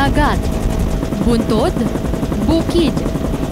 dagat, buntod, bukid.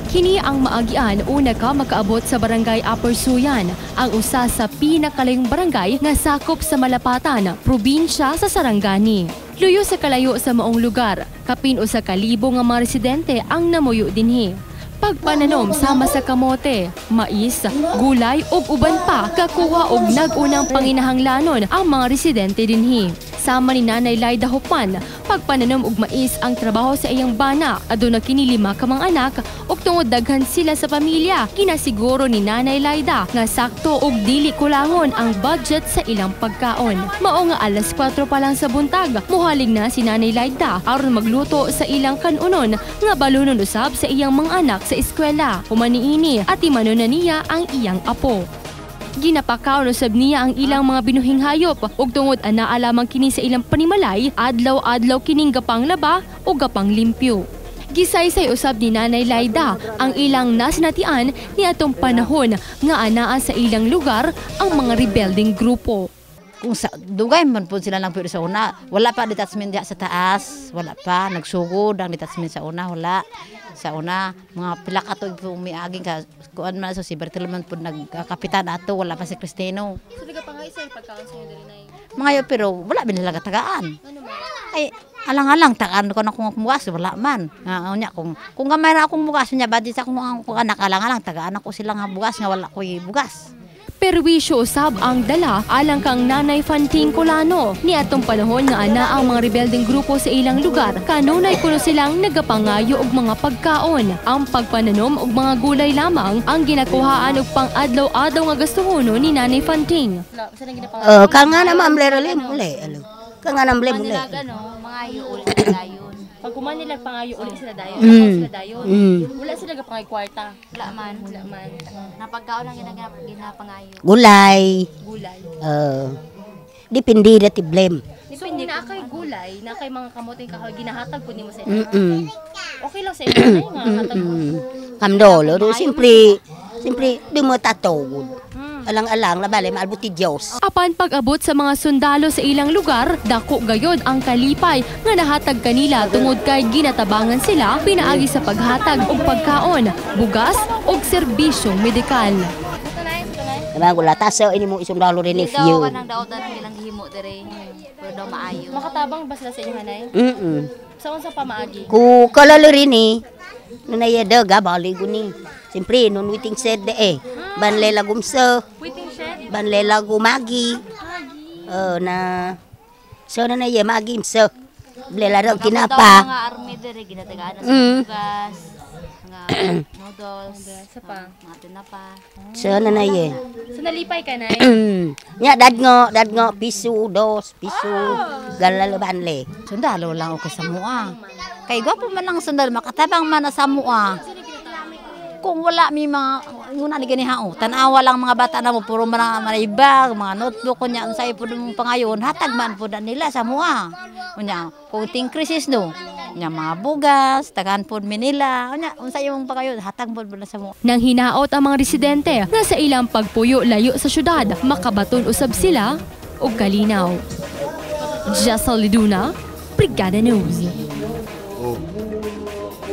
Kini ang maagian una ka makaabot sa barangay Upper Suyan, ang usa sa pinakalayong barangay nga sakop sa Malapatan, probinsya sa Sarangani. Luyo sa kalayo sa maong lugar, kapin usa ka libo nga mga residente ang namuyo dinhi. Pagpananom sama sa kamote, mais, gulay ug uban pa kakuha og nag-unang panginahanglanon ang mga residente dinhi. Sama ni Nanay Laida Hupan, pagpananom og mais ang trabaho sa iyang bana. Aduna kini 5 ka mga anak ug tungod daghan sila sa pamilya, kinasiguro ni Nanay Laida nga sakto ug dili kulangon ang budget sa ilang pagkaon. Mao nga alas 4 pa lang sa buntag, muhalig na si Nanay Laida aron magluto sa ilang kanunon nga balunon usab sa iyang mga anak sa eskwela. Humaniini at imano na niya ang iyang apo. Ginapakaon usab niya ang ilang mga binuhing hayop ug tungod anaa lamang kini sa ilang panimalay, adlaw-adlaw kining gapang laba o gapang limpyo. Gisaysay usab ni Nanay Laida ang ilang nasinatian ni atong panahon nga anaa sa ilang lugar ang mga rebelding grupo. Kung sa dugay man po sila lang pero sa una, wala pa detachment diha sa taas, wala pa nagsugod ang detachment sa una, wala. Sa una, mga pila ka tuig po umiaging ka, kuan man so si Bertilman po nagkapitan ato, wala pa si Cristino. So nagapangay sa pagkaon sa diri nay. Mga pero wala binila tagaan. Ano man? Ay, alang-alang tagaan ko na kung bugas, wala man. Nga kung gamay ra akong bugas nya badi sa akong anak alang-alang tagaan ako sila nga bugas nga wala ko bugas. Perwisyo usab ang dala alang kang Nanay Fanting Colano. Ni atong panahon nga ana ang mga rebelding grupo sa ilang lugar, kanunay kuno silang nagapangayo og mga pagkaon. Ang pagpananom og mga gulay lamang ang ginakuhaan og pang-adlaw-adlaw nga gastuhono ni Nanay Fanting. Kanga na mamlerole muli. Kanga na mule muli. Mga ulit dayon. Pag kuman nila pangayo ulit sila dayon, wala sila gapangay kwarta. Wala man. Napagkaon lang ginapangayo. Gulay. Gulay. Dipindi na tiblem. So na kay gulay, na kay mga kamoting kahoy ginahatag pud nimo sa inyo. Okay lang sa inyo nga hatag mo. Kamdolo, simple di mo tatawod. Alang-alang na bale maalbuti Dios. Apan pag-abot sa mga sundalo sa ilang lugar, dako gayod ang kalipay nga nahatag kanila tungod kay ginatabangan sila pinaagi sa paghatag og pagkaon, bugas ug serbisyong medikal. Kanang gula taso ini mo isundalo rin if Daw you. kanang daw dan ilang himo dire. Pero daw maayo. Makatabang ba sila sa inyo hanay? Sa unsa pa maagi? Ku kalalo rin ni. Nunaya daga bali guni. Siyempre nun waiting said banlela gumso. Waiting shed? Banlela gumagi. Na so na naya magi so. Blela daw kinapa. Mga army dire ginatagaan sa bugas. Mga noodles, Sa pa. mga tinapa. So na naya. So nalipay ka na Nya dad ngo piso dos piso galalo banle. Sundalo lang ako sa mua. Kay gwapo man lang sundalo makatabang man sa mua. Kung wala mi mga una ni ganihao, tanawa lang mga bata na mo puro man ibag, mga notebook kunya unsay pud mong pangayon, hatag man pud nila sa mua. Unya, kung ting krisis no, nya mga bugas, tagan pud mi nila. Unya, unsay imong pangayon, hatag pud sa mua. Nang hinaot ang mga residente nga sa ilang pagpuyo layo sa syudad, makabaton usab sila og kalinaw. Jessel Liduna, Brigada News.